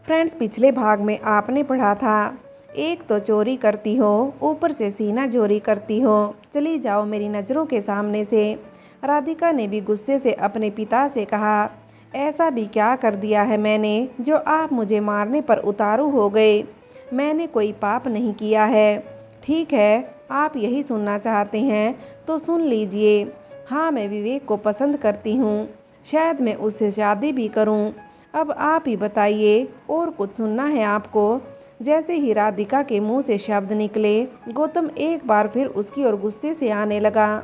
Friends, पिछले भाग में आपने पढ़ा था, एक तो चोरी करती हो, ऊपर से सीना चोरी करती हो, चली जाओ मेरी नज़रों के सामने से। राधिका ने भी गुस्से से अपने पिता से कहा, ऐसा भी क्या कर दिया है मैंने जो आप मुझे मारने पर उतारू हो गए। मैंने कोई पाप नहीं किया है। ठीक है, आप यही सुनना चाहते हैं तो सुन लीजिए। हाँ, मैं विवेक को पसंद करती हूँ, शायद मैं उससे शादी भी करूँ। अब आप ही बताइए, और कुछ सुनना है आपको? जैसे ही राधिका के मुंह से शब्द निकले, गौतम एक बार फिर उसकी ओर गुस्से से आने लगा।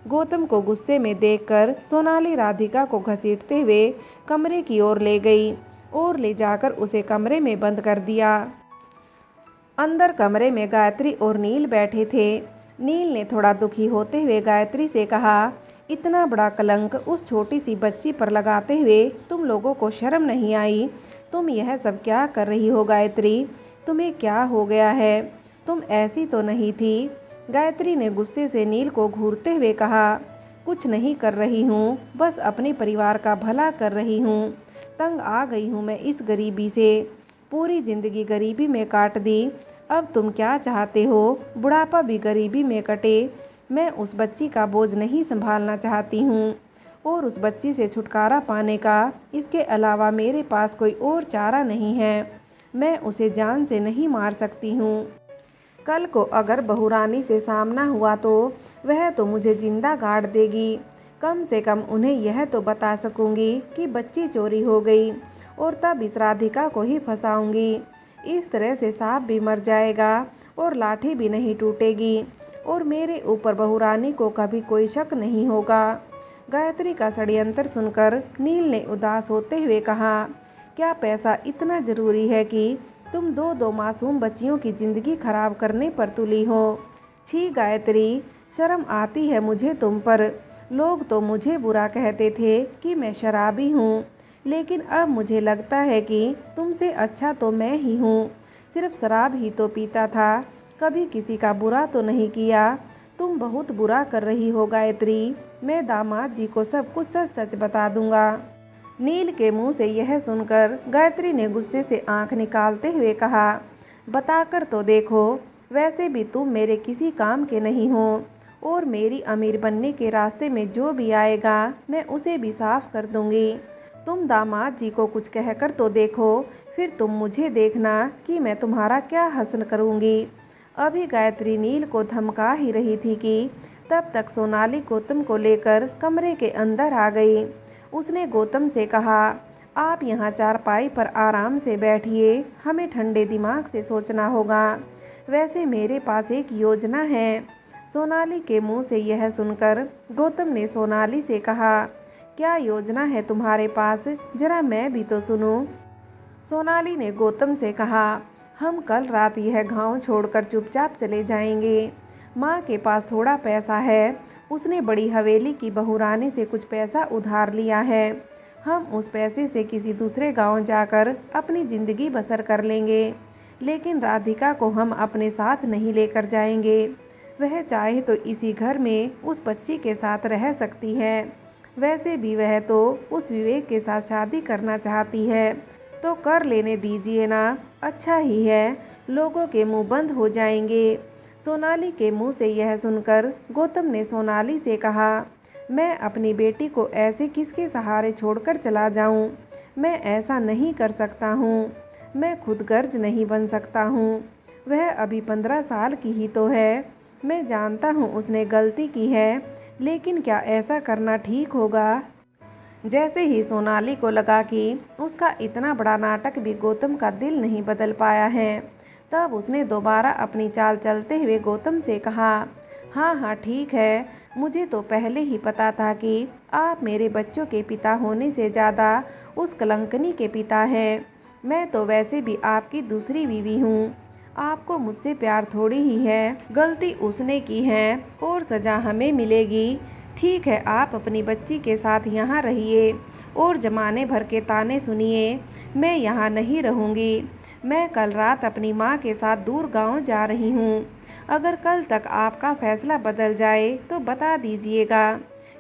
गौतम को गुस्से में देखकर सोनाली राधिका को घसीटते हुए कमरे की ओर ले गई और ले जाकर उसे कमरे में बंद कर दिया। अंदर कमरे में गायत्री और नील बैठे थे। नील ने थोड़ा दुखी होते हुए गायत्री से कहा, इतना बड़ा कलंक उस छोटी सी बच्ची पर लगाते हुए तुम लोगों को शर्म नहीं आई? तुम यह सब क्या कर रही हो गायत्री? तुम्हें क्या हो गया है? तुम ऐसी तो नहीं थी। गायत्री ने गुस्से से नील को घूरते हुए कहा, कुछ नहीं कर रही हूँ, बस अपने परिवार का भला कर रही हूँ। तंग आ गई हूँ मैं इस गरीबी से। पूरी जिंदगी गरीबी में काट दी। अब तुम क्या चाहते हो? बुढ़ापा भी गरीबी में कटे। मैं उस बच्ची का बोझ नहीं संभालना चाहती हूँ, और उस बच्ची से छुटकारा पाने का इसके अलावा मेरे पास कोई और चारा नहीं है। मैं उसे जान से नहीं मार सकती हूँ। कल को अगर बहुरानी से सामना हुआ तो वह तो मुझे जिंदा गाड़ देगी। कम से कम उन्हें यह तो बता सकूंगी कि बच्ची चोरी हो गई, और तब इस राधिका को ही फंसाऊंगी। इस तरह से सांप भी मर जाएगा और लाठी भी नहीं टूटेगी, और मेरे ऊपर बहुरानी को कभी कोई शक नहीं होगा। गायत्री का षड्यंत्र सुनकर नील ने उदास होते हुए कहा, क्या पैसा इतना ज़रूरी है कि तुम दो मासूम बच्चियों की ज़िंदगी खराब करने पर तुली हो? छी गायत्री, शर्म आती है मुझे तुम पर। लोग तो मुझे बुरा कहते थे कि मैं शराबी हूँ, लेकिन अब मुझे लगता है कि तुमसे अच्छा तो मैं ही हूँ। सिर्फ शराब ही तो पीता था, कभी किसी का बुरा तो नहीं किया। तुम बहुत बुरा कर रही हो गायत्री। मैं दामाद जी को सब कुछ सच सच बता दूंगा। नील के मुंह से यह सुनकर गायत्री ने गुस्से से आंख निकालते हुए कहा, बताकर तो देखो। वैसे भी तुम मेरे किसी काम के नहीं हो, और मेरी अमीर बनने के रास्ते में जो भी आएगा मैं उसे भी साफ कर दूंगी। तुम दामाद जी को कुछ कहकर तो देखो, फिर तुम मुझे देखना कि मैं तुम्हारा क्या हसन करूंगी। अभी गायत्री नील को धमका ही रही थी कि तब तक सोनाली गौतम को लेकर कमरे के अंदर आ गई। उसने गौतम से कहा, आप यहाँ चारपाई पर आराम से बैठिए, हमें ठंडे दिमाग से सोचना होगा। वैसे मेरे पास एक योजना है। सोनाली के मुंह से यह सुनकर गौतम ने सोनाली से कहा, क्या योजना है तुम्हारे पास? जरा मैं भी तो सुनूं। सोनाली ने गौतम से कहा, हम कल रात यह गांव छोड़कर चुपचाप चले जाएंगे। माँ के पास थोड़ा पैसा है, उसने बड़ी हवेली की बहुरानी से कुछ पैसा उधार लिया है। हम उस पैसे से किसी दूसरे गांव जाकर अपनी ज़िंदगी बसर कर लेंगे, लेकिन राधिका को हम अपने साथ नहीं लेकर जाएंगे। वह चाहे तो इसी घर में उस बच्ची के साथ रह सकती है। वैसे भी वह तो उस विवेक के साथ शादी करना चाहती है, तो कर लेने दीजिए ना, अच्छा ही है, लोगों के मुंह बंद हो जाएंगे। सोनाली के मुंह से यह सुनकर गौतम ने सोनाली से कहा, मैं अपनी बेटी को ऐसे किसके सहारे छोड़कर चला जाऊं? मैं ऐसा नहीं कर सकता हूं। मैं खुद गर्ज नहीं बन सकता हूं। वह अभी 15 साल की ही तो है। मैं जानता हूं उसने गलती की है, लेकिन क्या ऐसा करना ठीक होगा? जैसे ही सोनाली को लगा कि उसका इतना बड़ा नाटक भी गौतम का दिल नहीं बदल पाया है, तब उसने दोबारा अपनी चाल चलते हुए गौतम से कहा, हाँ हाँ ठीक है, मुझे तो पहले ही पता था कि आप मेरे बच्चों के पिता होने से ज़्यादा उस कलंकनी के पिता हैं। मैं तो वैसे भी आपकी दूसरी बीवी हूँ। आपको मुझसे प्यार थोड़ी ही है, गलती उसने की है और सज़ा हमें मिलेगी। ठीक है, आप अपनी बच्ची के साथ यहाँ रहिए और ज़माने भर के ताने सुनिए। मैं यहाँ नहीं रहूँगी। मैं कल रात अपनी माँ के साथ दूर गांव जा रही हूँ। अगर कल तक आपका फैसला बदल जाए तो बता दीजिएगा,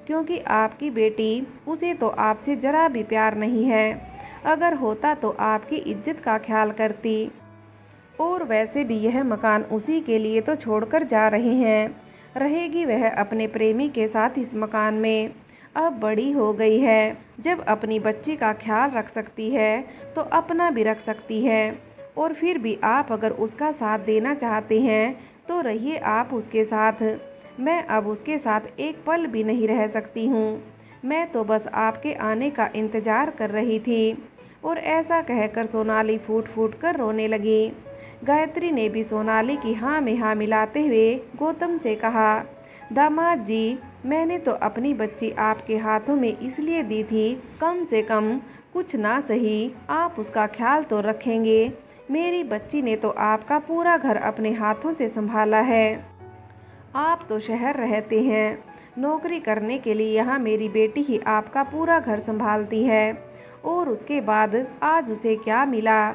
क्योंकि आपकी बेटी, उसे तो आपसे ज़रा भी प्यार नहीं है। अगर होता तो आपकी इज्जत का ख्याल करती। और वैसे भी यह मकान उसी के लिए तो छोड़कर जा रहे हैं। रहेगी वह अपने प्रेमी के साथ इस मकान में। अब बड़ी हो गई है, जब अपनी बच्ची का ख्याल रख सकती है तो अपना भी रख सकती है। और फिर भी आप अगर उसका साथ देना चाहते हैं तो रहिए आप उसके साथ। मैं अब उसके साथ एक पल भी नहीं रह सकती हूँ। मैं तो बस आपके आने का इंतज़ार कर रही थी। और ऐसा कहकर सोनाली फूट फूट कर रोने लगी। गायत्री ने भी सोनाली की हाँ में हाँ मिलाते हुए गौतम से कहा, दामाद जी, मैंने तो अपनी बच्ची आपके हाथों में इसलिए दी थी, कम से कम कुछ ना सही आप उसका ख्याल तो रखेंगे। मेरी बच्ची ने तो आपका पूरा घर अपने हाथों से संभाला है। आप तो शहर रहते हैं, नौकरी करने के लिए यहाँ मेरी बेटी ही आपका पूरा घर संभालती है। और उसके बाद आज उसे क्या मिला?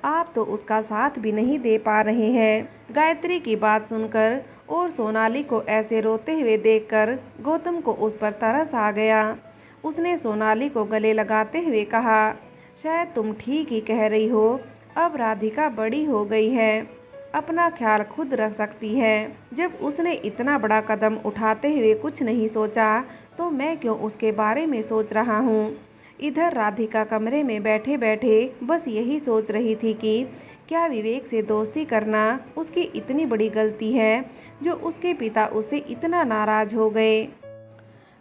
आप तो उसका साथ भी नहीं दे पा रहे हैं। गायत्री की बात सुनकर और सोनाली को ऐसे रोते हुए देखकर गौतम को उस पर तरस आ गया। उसने सोनाली को गले लगाते हुए कहा, शायद तुम ठीक ही कह रही हो। अब राधिका बड़ी हो गई है, अपना ख्याल खुद रख सकती है। जब उसने इतना बड़ा कदम उठाते हुए कुछ नहीं सोचा तो मैं क्यों उसके बारे में सोच रहा हूँ। इधर राधिका कमरे में बैठे बैठे बस यही सोच रही थी कि क्या विवेक से दोस्ती करना उसकी इतनी बड़ी गलती है जो उसके पिता उससे इतना नाराज हो गए।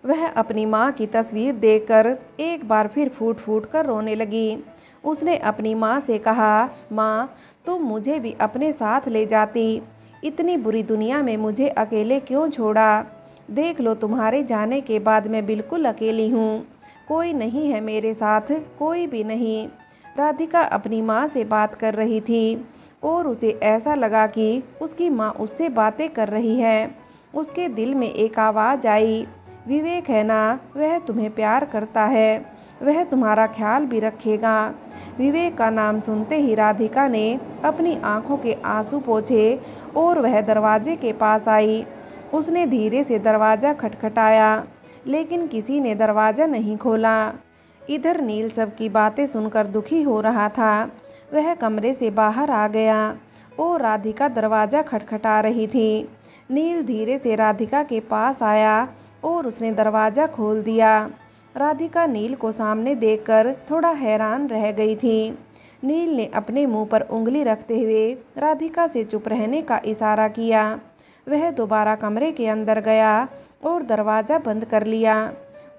वह अपनी माँ की तस्वीर देखकर एक बार फिर फूट फूट कर रोने लगी। उसने अपनी माँ से कहा, माँ, तुम मुझे भी अपने साथ ले जाती। इतनी बुरी दुनिया में मुझे अकेले क्यों छोड़ा? देख लो, तुम्हारे जाने के बाद मैं बिल्कुल अकेली हूँ। कोई नहीं है मेरे साथ, कोई भी नहीं। राधिका अपनी माँ से बात कर रही थी और उसे ऐसा लगा कि उसकी माँ उससे बातें कर रही है। उसके दिल में एक आवाज़ आई, विवेक है ना, वह तुम्हें प्यार करता है, वह तुम्हारा ख्याल भी रखेगा। विवेक का नाम सुनते ही राधिका ने अपनी आंखों के आंसू पोंछे और वह दरवाजे के पास आई। उसने धीरे से दरवाज़ा खटखटाया, लेकिन किसी ने दरवाज़ा नहीं खोला। इधर नील सबकी बातें सुनकर दुखी हो रहा था। वह कमरे से बाहर आ गया और राधिका दरवाज़ा खटखटा रही थी। नील धीरे से राधिका के पास आया और उसने दरवाज़ा खोल दिया। राधिका नील को सामने देखकर थोड़ा हैरान रह गई थी। नील ने अपने मुंह पर उंगली रखते हुए राधिका से चुप रहने का इशारा किया। वह दोबारा कमरे के अंदर गया और दरवाज़ा बंद कर लिया।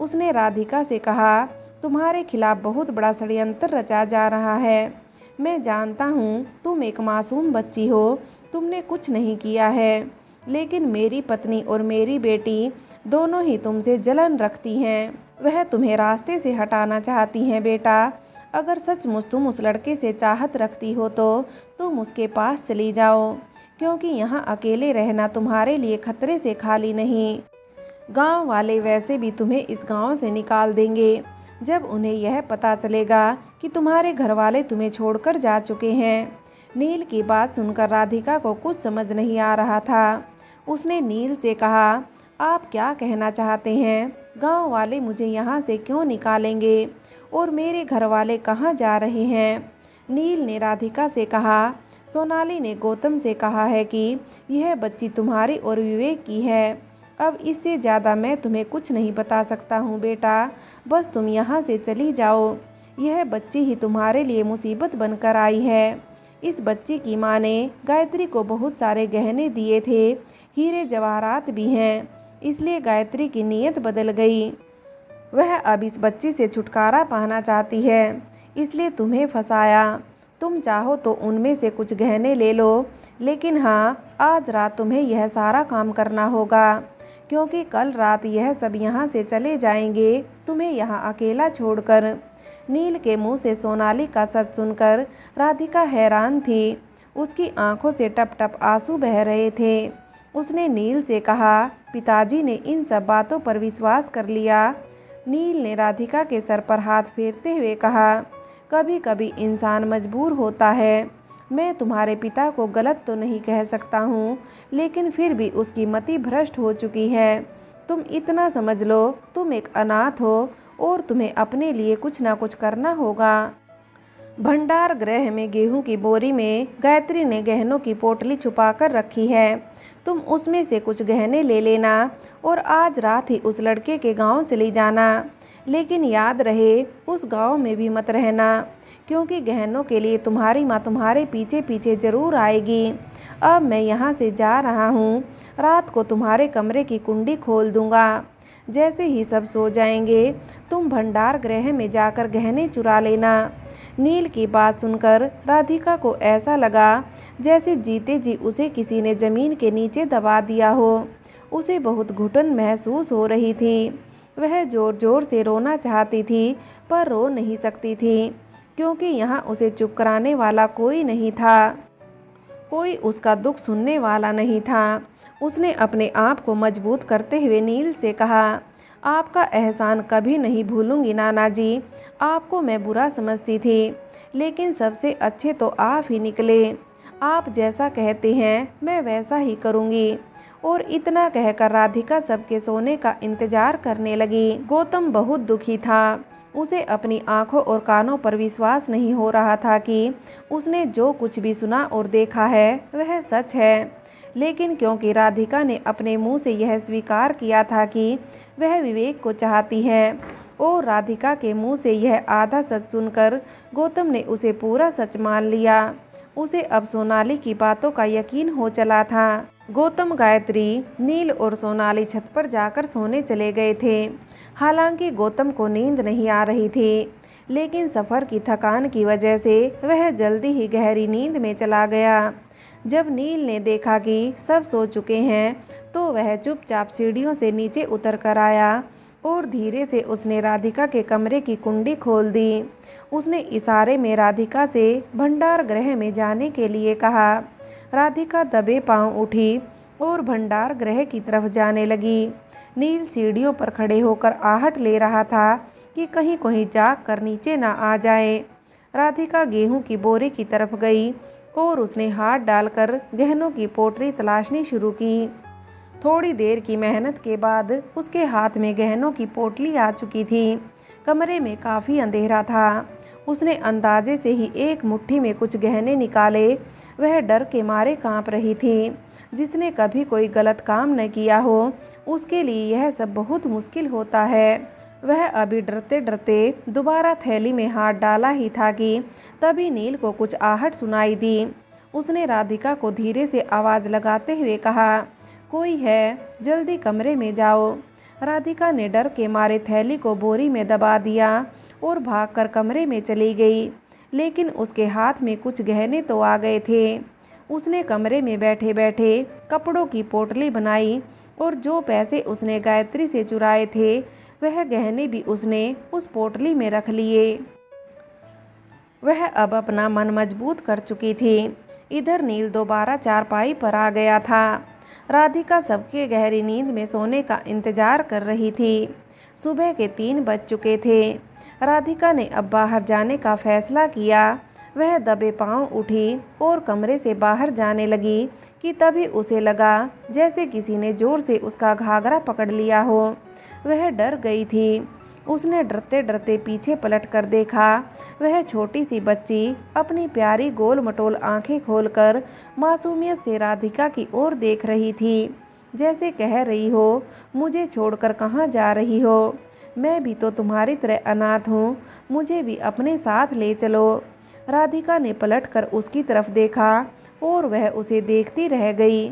उसने राधिका से कहा, तुम्हारे खिलाफ बहुत बड़ा षड्यंत्र रचा जा रहा है। मैं जानता हूँ तुम एक मासूम बच्ची हो, तुमने कुछ नहीं किया है, लेकिन मेरी पत्नी और मेरी बेटी दोनों ही तुमसे जलन रखती हैं। वह तुम्हें रास्ते से हटाना चाहती हैं। बेटा, अगर सचमुच तुम उस लड़के से चाहत रखती हो तो तुम उसके पास चली जाओ, क्योंकि यहाँ अकेले रहना तुम्हारे लिए खतरे से खाली नहीं। गांव वाले वैसे भी तुम्हें इस गांव से निकाल देंगे जब उन्हें यह पता चलेगा कि तुम्हारे घर वाले तुम्हें छोड़कर जा चुके हैं। नील की बात सुनकर राधिका को कुछ समझ नहीं आ रहा था। उसने नील से कहा, आप क्या कहना चाहते हैं? गांव वाले मुझे यहाँ से क्यों निकालेंगे और मेरे घर वाले कहाँ जा रहे हैं? नील ने राधिका से कहा, सोनाली ने गौतम से कहा है कि यह बच्ची तुम्हारी और विवेक की है। अब इससे ज़्यादा मैं तुम्हें कुछ नहीं बता सकता हूँ बेटा, बस तुम यहाँ से चली जाओ। यह बच्ची ही तुम्हारे लिए मुसीबत बनकर आई है। इस बच्ची की माँ ने गायत्री को बहुत सारे गहने दिए थे, हीरे जवाहरात भी हैं, इसलिए गायत्री की नीयत बदल गई। वह अब इस बच्ची से छुटकारा पाना चाहती है, इसलिए तुम्हें फंसाया। तुम चाहो तो उनमें से कुछ गहने ले लो, लेकिन हाँ, आज रात तुम्हें यह सारा काम करना होगा, क्योंकि कल रात यह सब यहाँ से चले जाएंगे, तुम्हें यहाँ अकेला छोड़कर। नील के मुंह से सोनाली का सच सुनकर राधिका हैरान थी। उसकी आंखों से टप टप आंसू बह रहे थे। उसने नील से कहा, पिताजी ने इन सब बातों पर विश्वास कर लिया। नील ने राधिका के सर पर हाथ फेरते हुए कहा, कभी कभी इंसान मजबूर होता है। मैं तुम्हारे पिता को गलत तो नहीं कह सकता हूँ, लेकिन फिर भी उसकी मति भ्रष्ट हो चुकी है। तुम इतना समझ लो, तुम एक अनाथ हो और तुम्हें अपने लिए कुछ ना कुछ करना होगा। भंडार गृह में गेहूं की बोरी में गायत्री ने गहनों की पोटली छुपा कर रखी है। तुम उसमें से कुछ गहने ले लेना और आज रात ही उस लड़के के गांव चली जाना। लेकिन याद रहे, उस गांव में भी मत रहना, क्योंकि गहनों के लिए तुम्हारी माँ तुम्हारे पीछे पीछे ज़रूर आएगी। अब मैं यहाँ से जा रहा हूँ। रात को तुम्हारे कमरे की कुंडी खोल दूँगा। जैसे ही सब सो जाएंगे, तुम भंडार गृह में जाकर गहने चुरा लेना। नील की बात सुनकर राधिका को ऐसा लगा जैसे जीते जी उसे किसी ने ज़मीन के नीचे दबा दिया हो। उसे बहुत घुटन महसूस हो रही थी। वह ज़ोर ज़ोर से रोना चाहती थी, पर रो नहीं सकती थी, क्योंकि यहाँ उसे चुप कराने वाला कोई नहीं था। कोई उसका दुख सुनने वाला नहीं था। उसने अपने आप को मजबूत करते हुए नील से कहा, आपका एहसान कभी नहीं भूलूंगी नाना जी। आपको मैं बुरा समझती थी, लेकिन सबसे अच्छे तो आप ही निकले। आप जैसा कहते हैं मैं वैसा ही करूँगी। और इतना कहकर राधिका सबके सोने का इंतजार करने लगी। गौतम बहुत दुखी था। उसे अपनी आंखों और कानों पर विश्वास नहीं हो रहा था कि उसने जो कुछ भी सुना और देखा है वह सच है। लेकिन क्योंकि राधिका ने अपने मुंह से यह स्वीकार किया था कि वह विवेक को चाहती है, और राधिका के मुंह से यह आधा सच सुनकर गौतम ने उसे पूरा सच मान लिया। उसे अब सोनाली की बातों का यकीन हो चला था। गौतम, गायत्री, नील और सोनाली छत पर जाकर सोने चले गए थे। हालांकि गौतम को नींद नहीं आ रही थी, लेकिन सफ़र की थकान की वजह से वह जल्दी ही गहरी नींद में चला गया। जब नील ने देखा कि सब सो चुके हैं, तो वह चुपचाप सीढ़ियों से नीचे उतर कर आया और धीरे से उसने राधिका के कमरे की कुंडी खोल दी। उसने इशारे में राधिका से भंडार गृह में जाने के लिए कहा। राधिका दबे पांव उठी और भंडार गृह की तरफ जाने लगी। नील सीढ़ियों पर खड़े होकर आहट ले रहा था कि कहीं कहीं जाग कर नीचे ना आ जाए। राधिका गेहूं की बोरी की तरफ गई और उसने हाथ डालकर गहनों की पोटली तलाशनी शुरू की। थोड़ी देर की मेहनत के बाद उसके हाथ में गहनों की पोटली आ चुकी थी। कमरे में काफ़ी अंधेरा था। उसने अंदाजे से ही एक मुट्ठी में कुछ गहने निकाले। वह डर के मारे कांप रही थी। जिसने कभी कोई गलत काम न किया हो, उसके लिए यह सब बहुत मुश्किल होता है। वह अभी डरते डरते दोबारा थैली में हाथ डाला ही था कि तभी नील को कुछ आहट सुनाई दी। उसने राधिका को धीरे से आवाज़ लगाते हुए कहा, कोई है, जल्दी कमरे में जाओ। राधिका ने डर के मारे थैली को बोरी में दबा दिया और भागकर कमरे में चली गई। लेकिन उसके हाथ में कुछ गहने तो आ गए थे। उसने कमरे में बैठे बैठे कपड़ों की पोटली बनाई और जो पैसे उसने गायत्री से चुराए थे वह गहने भी उसने उस पोटली में रख लिए। वह अब अपना मन मजबूत कर चुकी थी। इधर नील दोबारा चारपाई पर आ गया था। राधिका सबके गहरी नींद में सोने का इंतजार कर रही थी। सुबह के 3 बज चुके थे। राधिका ने अब बाहर जाने का फैसला किया। वह दबे पांव उठी और कमरे से बाहर जाने लगी कि तभी उसे लगा जैसे किसी ने जोर से उसका घाघरा पकड़ लिया हो। वह डर गई थी। उसने डरते डरते पीछे पलट कर देखा। वह छोटी सी बच्ची अपनी प्यारी गोल मटोल आंखें खोलकर मासूमियत से राधिका की ओर देख रही थी, जैसे कह रही हो, मुझे छोड़कर कहाँ जा रही हो? मैं भी तो तुम्हारी तरह अनाथ हूँ, मुझे भी अपने साथ ले चलो। राधिका ने पलटकर उसकी तरफ देखा और वह उसे देखती रह गई।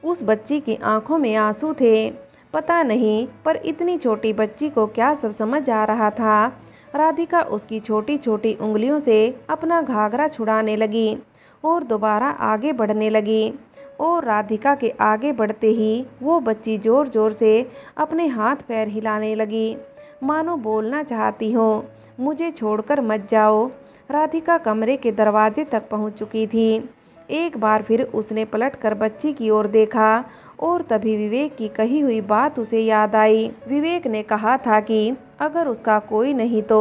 उस बच्ची की आंखों में आंसू थे। पता नहीं, पर इतनी छोटी बच्ची को क्या सब समझ आ रहा था। राधिका उसकी छोटी छोटी उंगलियों से अपना घाघरा छुड़ाने लगी और दोबारा आगे बढ़ने लगी। और राधिका के आगे बढ़ते ही वो बच्ची ज़ोर ज़ोर से अपने हाथ पैर हिलाने लगी, मानो बोलना चाहती हो, मुझे छोड़कर मत जाओ। राधिका कमरे के दरवाजे तक पहुंच चुकी थी। एक बार फिर उसने पलटकर बच्ची की ओर देखा और तभी विवेक की कही हुई बात उसे याद आई। विवेक ने कहा था कि अगर उसका कोई नहीं तो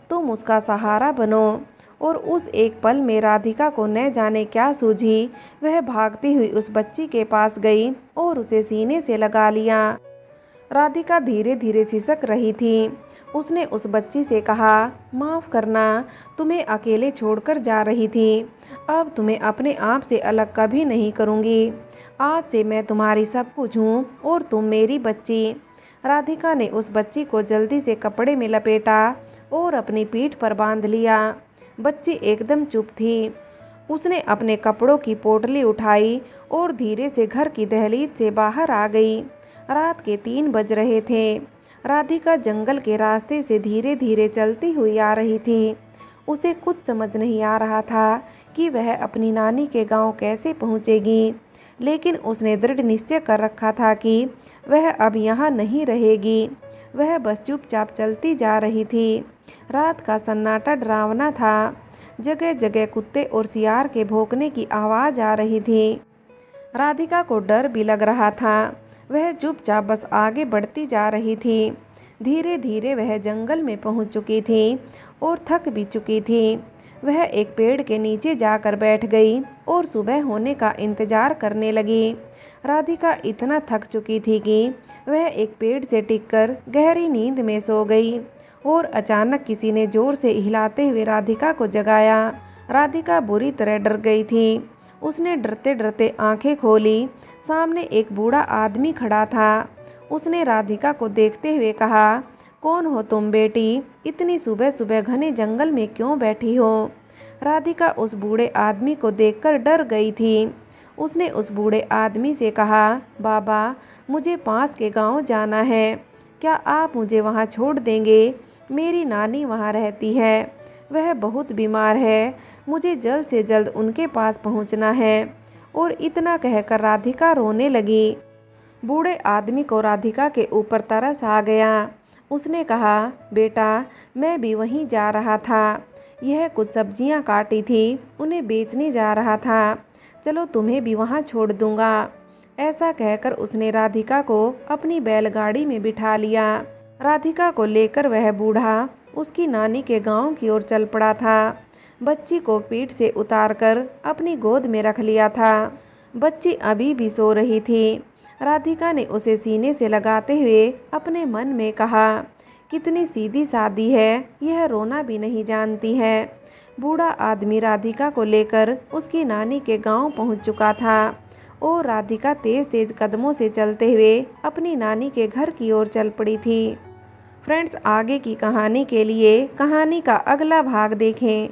तुम उसका सहारा बनो। और उस एक पल में राधिका को न जाने क्या सूझी। वह भागती हुई उस बच्ची के पास गई और उसे सीने से लगा लिया। राधिका धीरे धीरे सिसक रही थी। उसने उस बच्ची से कहा, माफ़ करना, तुम्हें अकेले छोड़कर जा रही थी। अब तुम्हें अपने आप से अलग कभी नहीं करूँगी। आज से मैं तुम्हारी सब कुछ हूँ और तुम मेरी बच्ची। राधिका ने उस बच्ची को जल्दी से कपड़े में लपेटा और अपनी पीठ पर बांध लिया। बच्ची एकदम चुप थी। उसने अपने कपड़ों की पोटली उठाई और धीरे से घर की दहलीज से बाहर आ गई। रात के 3 बज रहे थे। राधिका जंगल के रास्ते से धीरे धीरे चलती हुई आ रही थी। उसे कुछ समझ नहीं आ रहा था कि वह अपनी नानी के गांव कैसे पहुंचेगी, लेकिन उसने दृढ़ निश्चय कर रखा था कि वह अब यहाँ नहीं रहेगी। वह बस चुपचाप चलती जा रही थी। रात का सन्नाटा डरावना था। जगह जगह कुत्ते और सियार के भौंकने की आवाज़ आ रही थी। राधिका को डर भी लग रहा था। वह चुपचाप बस आगे बढ़ती जा रही थी। धीरे धीरे वह जंगल में पहुंच चुकी थी और थक भी चुकी थी। वह एक पेड़ के नीचे जाकर बैठ गई और सुबह होने का इंतजार करने लगी। राधिका इतना थक चुकी थी कि वह एक पेड़ से टिककर गहरी नींद में सो गई और अचानक किसी ने जोर से हिलाते हुए राधिका को जगाया। राधिका बुरी तरह डर गई थी। उसने डरते डरते आंखें खोली। सामने एक बूढ़ा आदमी खड़ा था। उसने राधिका को देखते हुए कहा, कौन हो तुम बेटी? इतनी सुबह सुबह घने जंगल में क्यों बैठी हो? राधिका उस बूढ़े आदमी को देखकर डर गई थी। उसने उस बूढ़े आदमी से कहा, बाबा, मुझे पास के गांव जाना है। क्या आप मुझे वहां छोड़ देंगे? मेरी नानी वहां रहती है। वह बहुत बीमार है। मुझे जल्द से जल्द उनके पास पहुंचना है। और इतना कहकर राधिका रोने लगी। बूढ़े आदमी को राधिका के ऊपर तरस आ गया। उसने कहा, बेटा, मैं भी वहीं जा रहा था। यह कुछ सब्जियां काटी थी, उन्हें बेचने जा रहा था। चलो तुम्हें भी वहां छोड़ दूंगा। ऐसा कहकर उसने राधिका को अपनी बैलगाड़ी में बिठा लिया। राधिका को लेकर वह बूढ़ा उसकी नानी के गांव की ओर चल पड़ा था। बच्ची को पीठ से उतारकर अपनी गोद में रख लिया था। बच्ची अभी भी सो रही थी। राधिका ने उसे सीने से लगाते हुए अपने मन में कहा, कितनी सीधी सादी है, यह रोना भी नहीं जानती है। बूढ़ा आदमी राधिका को लेकर उसकी नानी के गांव पहुंच चुका था और राधिका तेज तेज कदमों से चलते हुए अपनी नानी के घर की ओर चल पड़ी थी। फ्रेंड्स, आगे की कहानी के लिए कहानी का अगला भाग देखें।